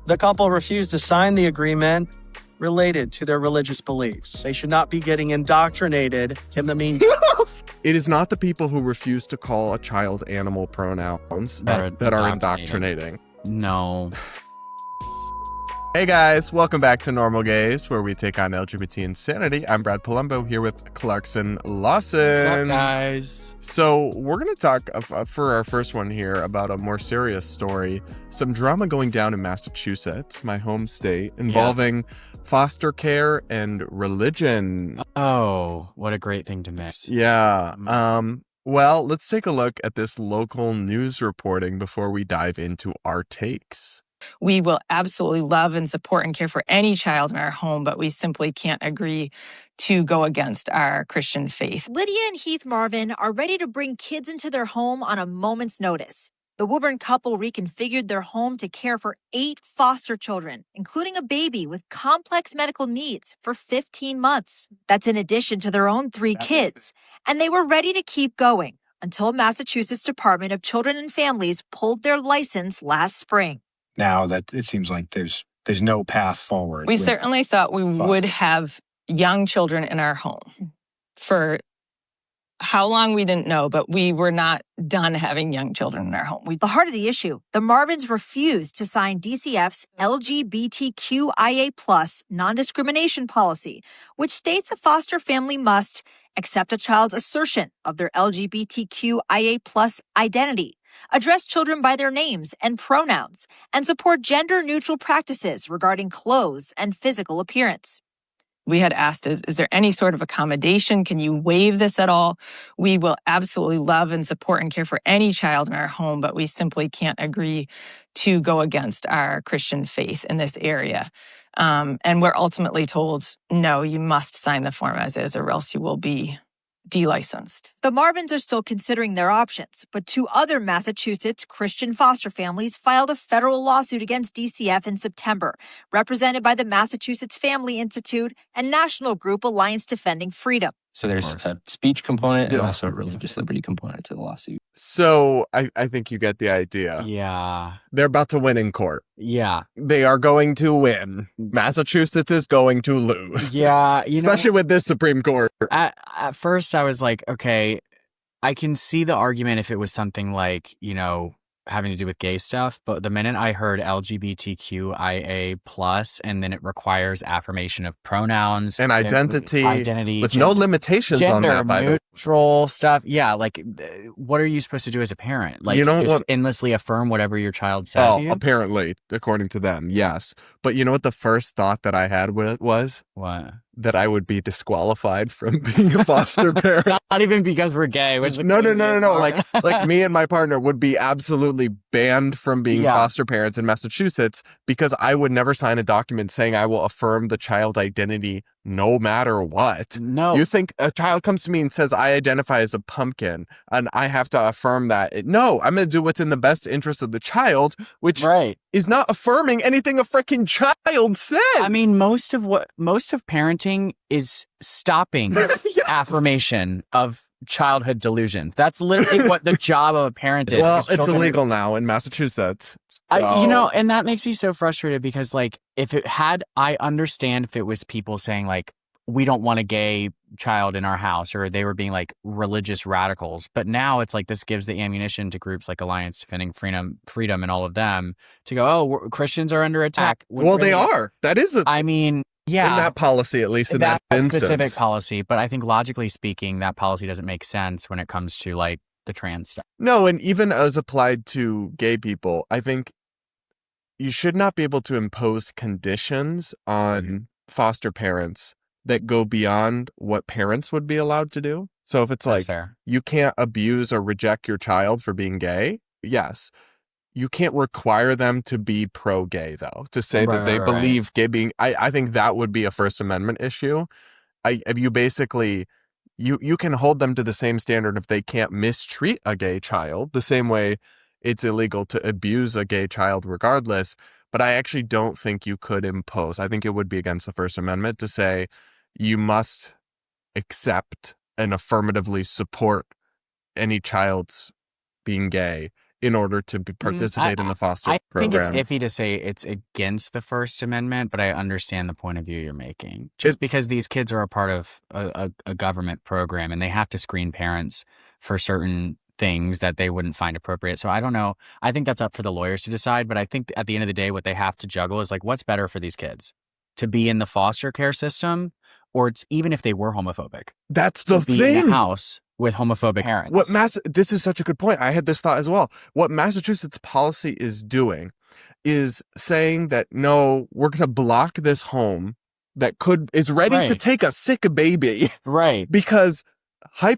The couple refused to sign the agreement related to their religious beliefs. They should not be getting indoctrinated in the meantime. It is not the people who refuse to call a child animal pronouns that are indoctrinating. No. Hey guys, welcome back to Normal Gays, where we take on LGBT insanity. I'm Brad Polumbo here with Clarkson Lawson. What's up, guys? So we're going to talk for our first one here about a more serious story. Some drama going down in Massachusetts, my home state, involving foster care and religion. Oh, what a great thing to miss. Yeah. Well, let's take a look at this local news reporting before we dive into our takes. We will absolutely love and support and care for any child in our home, but we simply can't agree to go against our Christian faith. Lydia and Heath Marvin are ready to bring kids into their home on a moment's notice. The Woburn couple reconfigured their home to care for 8 foster children, including a baby with complex medical needs, for 15 months. That's in addition to their own 3 kids. And they were ready to keep going until Massachusetts Department of Children and Families pulled their license last spring. Now that it seems like there's no path forward. We certainly thought we would have young children in our home. For how long, we didn't know, but we were not done having young children in our home. The heart of the issue, the Marvins refused to sign DCF's LGBTQIA+ non-discrimination policy, which states a foster family must accept a child's assertion of their LGBTQIA+ identity, address children by their names and pronouns, and support gender-neutral practices regarding clothes and physical appearance. We had asked, is there any sort of accommodation? Can you waive this at all? We will absolutely love and support and care for any child in our home, but we simply can't agree to go against our Christian faith in this area. And we're ultimately told, no, you must sign the form as is, or else you will be delicensed. The Marvins are still considering their options, but 2 other Massachusetts Christian foster families filed a federal lawsuit against DCF in September, represented by the Massachusetts Family Institute and national group Alliance Defending Freedom. So there's a speech component and also a religious liberty component to the lawsuit. So I think you get the idea. Yeah. They're about to win in court. Yeah. They are going to win. Massachusetts is going to lose. Yeah. Especially with this Supreme Court. At first, I was like, okay, I can see the argument if it was something like, having to do with gay stuff. But the minute I heard LGBTQIA+, and then it requires affirmation of pronouns and identity with no limitations on that, by the way. Neutral stuff. Yeah. Like, what are you supposed to do as a parent? Like, just endlessly affirm whatever your child says to you? Apparently, according to them, yes. But you know what the first thought that I had was? What? That I would be disqualified from being a foster parent. Not even because we're gay. No. Like me and my partner would be absolutely banned from being foster parents in Massachusetts because I would never sign a document saying I will affirm the child identity no matter what. No. You think a child comes to me and says, I identify as a pumpkin and I have to affirm that? No, I'm going to do what's in the best interest of the child, which is not affirming anything a freaking child says. I mean, most of parenting is stopping affirmation of childhood delusions. That's literally what the job of a parent is. Well, it's illegal now in Massachusetts. So. And that makes me so frustrated because, like, I understand if it was people saying, like, we don't want a gay child in our house, or they were being like religious radicals. But now it's like this gives the ammunition to groups like Alliance Defending Freedom and all of them to go, Christians are under attack. Well, they are. That is in that policy, at least in that instance. Specific policy. But I think logically speaking, that policy doesn't make sense when it comes to like the trans stuff. No, and even as applied to gay people, I think you should not be able to impose conditions on foster parents that go beyond what parents would be allowed to do. So if it's like, you can't abuse or reject your child for being gay, yes. You can't require them to be pro-gay, though, to say that they believe gay being... I think that would be a First Amendment issue. You basically... You can hold them to the same standard if they can't mistreat a gay child, the same way it's illegal to abuse a gay child regardless. But I actually don't think you could impose... I think it would be against the First Amendment to say you must accept and affirmatively support any child's being gay in order to participate in the foster I program. think it's iffy to say it's against the First Amendment, but I understand the point of view you're making. Just because these kids are a part of a government program and they have to screen parents for certain things that they wouldn't find appropriate. So I don't know. I think that's up for the lawyers to decide. But I think at the end of the day, what they have to juggle is like, what's better for these kids? To be in the foster care system, or it's even if they were homophobic. That's the be thing. In a house with homophobic parents. This is such a good point. I had this thought as well. What Massachusetts policy is doing is saying that, no, we're going to block this home that is ready to take a sick baby. Right. Because oh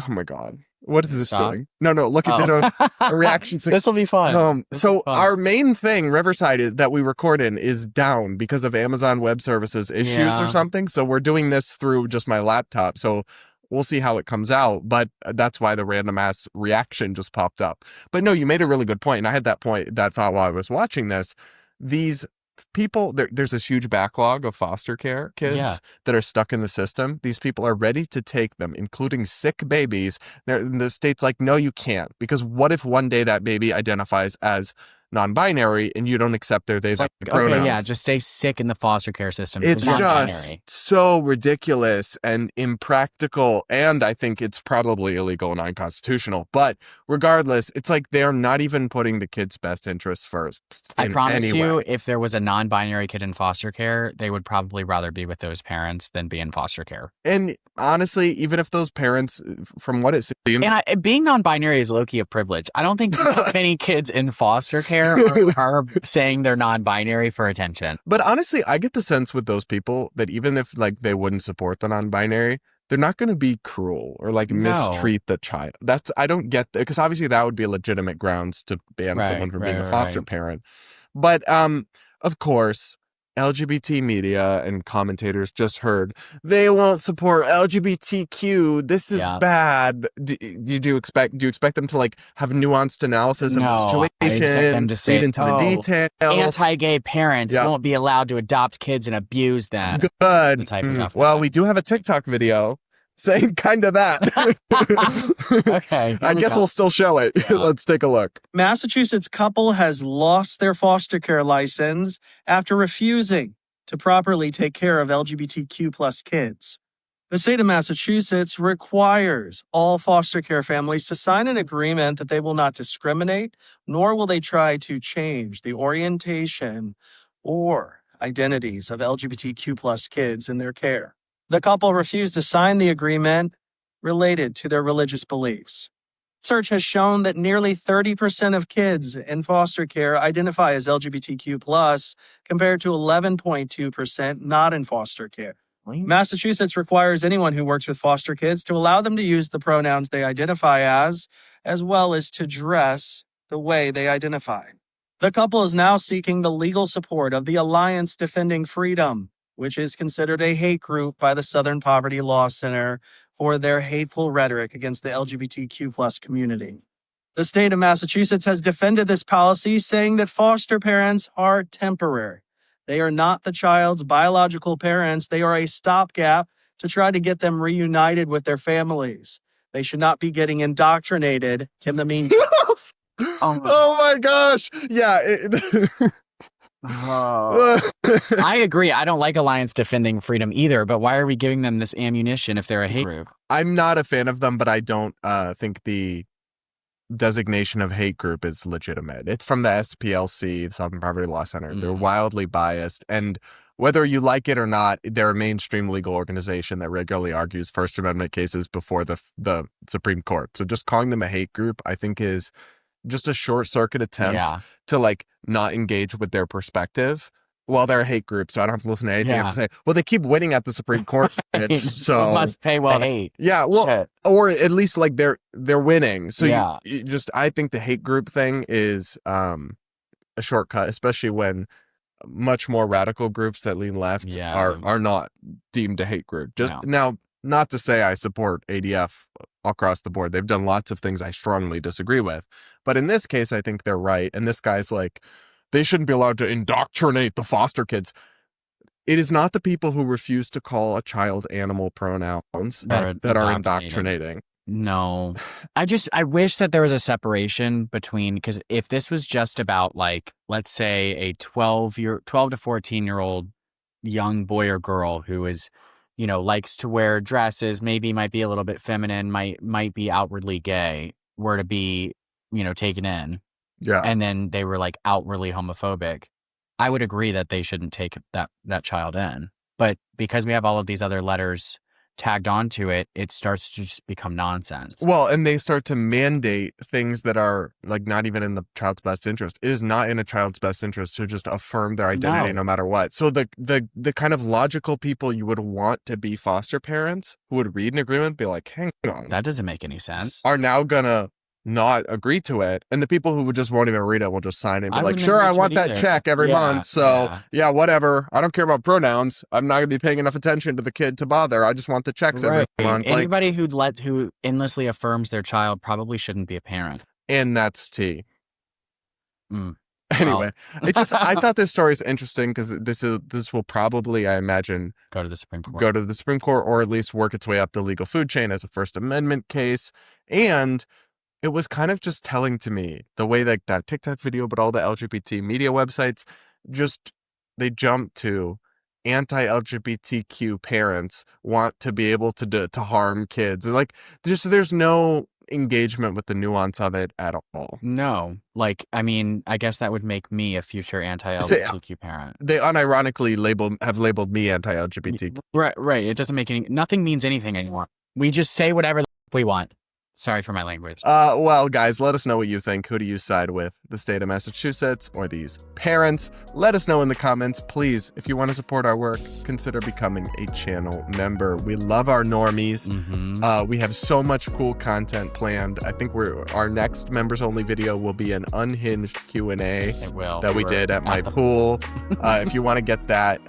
my God. What is this doing? No, look at a reaction. This will be fun. Our main thing, Riverside, that we record in is down because of Amazon Web Services issues or something. So we're doing this through just my laptop. So we'll see how it comes out. But that's why the random ass reaction just popped up. But no, you made a really good point. And I had that thought while I was watching this. These people, there's this huge backlog of foster care kids that are stuck in the system. These people are ready to take them, including sick babies. The state's like, no, you can't. Because what if one day that baby identifies as non-binary and you don't accept their they pronouns? Okay, yeah, just stay sick in the foster care system. It's just so ridiculous and impractical, and I think it's probably illegal and unconstitutional. But regardless, it's like they're not even putting the kid's best interests first. I promise you, if there was a non-binary kid in foster care, they would probably rather be with those parents than be in foster care. And honestly, even if those parents, from what it seems... And being non-binary is low-key a privilege. I don't think many kids in foster care are saying they're non-binary for attention. But honestly, I get the sense with those people that even if like they wouldn't support the non-binary, they're not going to be cruel or like mistreat the child. I don't get that, because obviously that would be a legitimate grounds to ban someone from being a foster parent. But of course, LGBT media and commentators just heard they won't support LGBTQ. This is bad. Do you expect them to like have nuanced analysis of the situation? I expect them to say, read into the details. Anti-gay parents won't be allowed to adopt kids and abuse them. Good. The type of stuff. Well, we do have a TikTok video saying kind of that. Okay. I guess we'll still show it. Yeah. Let's take a look. Massachusetts couple has lost their foster care license after refusing to properly take care of LGBTQ plus kids. The state of Massachusetts requires all foster care families to sign an agreement that they will not discriminate, nor will they try to change the orientation or identities of LGBTQ plus kids in their care. The couple refused to sign the agreement related to their religious beliefs. Research has shown that nearly 30% of kids in foster care identify as LGBTQ+, compared to 11.2% not in foster care. Massachusetts requires anyone who works with foster kids to allow them to use the pronouns they identify as well as to dress the way they identify. The couple is now seeking the legal support of the Alliance Defending Freedom, which is considered a hate group by the Southern Poverty Law Center for their hateful rhetoric against the LGBTQ plus community. The state of Massachusetts has defended this policy, saying that foster parents are temporary. They are not the child's biological parents. They are a stopgap to try to get them reunited with their families. They should not be getting indoctrinated in the meantime. Oh my gosh. Yeah. I agree. I don't like Alliance Defending Freedom either, but why are we giving them this ammunition if they're a hate group? I'm not a fan of them, but I don't think the designation of hate group is legitimate. It's from the SPLC, the Southern Poverty Law Center. They're wildly biased, and whether you like it or not, they're a mainstream legal organization that regularly argues First Amendment cases before the Supreme Court. So just calling them a hate group, I think, is just a short circuit attempt to like not engage with their perspective. Well, they're a hate group, so I don't have to listen to anything I have to say. Well, they keep winning at the Supreme Court, so must pay well hate. Yeah, well, or at least like they're winning. So I think the hate group thing is a shortcut, especially when much more radical groups that lean left are not deemed a hate group. Now, not to say I support ADF across the board. They've done lots of things I strongly disagree with. But in this case, I think they're right. And this guy's like, they shouldn't be allowed to indoctrinate the foster kids. It is not the people who refuse to call a child animal pronouns that are indoctrinating. No. I wish that there was a separation between, because if this was just about like, let's say a 12 to 14-year-old young boy or girl who is, likes to wear dresses, maybe might be a little bit feminine, might be outwardly gay, were to be, taken in, Yeah. and then they were like outwardly homophobic, I would agree that they shouldn't take that child in. But because we have all of these other letters tagged onto it, it starts to just become nonsense. Well, and they start to mandate things that are like not even in the child's best interest. It is not in a child's best interest to just affirm their identity no matter what. So the kind of logical people you would want to be foster parents who would read an agreement, be like, hang on, that doesn't make any sense, are now gonna not agree to it, and the people who just won't even read it will just sign it, but like, sure, I want that check every month, so yeah, whatever, I don't care about pronouns, I'm not gonna be paying enough attention to the kid to bother, I just want the checks every month. Anybody who endlessly affirms their child probably shouldn't be a parent, and that's T. Well. Anyway, I thought this story is interesting because this will probably, I imagine, go to the Supreme Court, or at least work its way up the legal food chain as a First Amendment case. And it was kind of just telling to me the way like that TikTok video, but all the LGBT media websites they jump to anti-LGBTQ parents want to be able to harm kids, and like there's no engagement with the nuance of it at all. No, like, I mean, I guess that would make me a future anti-LGBTQ parent. They unironically have labeled me anti-LGBT. Right. It doesn't make nothing means anything anymore. We just say whatever we want. Sorry for my language. Well, guys, let us know what you think. Who do you side with? The state of Massachusetts or these parents? Let us know in the comments. Please, if you want to support our work, consider becoming a channel member. We love our normies. We have so much cool content planned. I think our next members-only video will be an unhinged Q&A that we did at my pool. If you want to get that,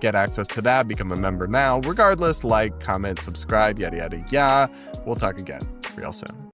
get access to that, become a member now. Regardless, like, comment, subscribe, yada, yada, yada. We'll talk again real soon.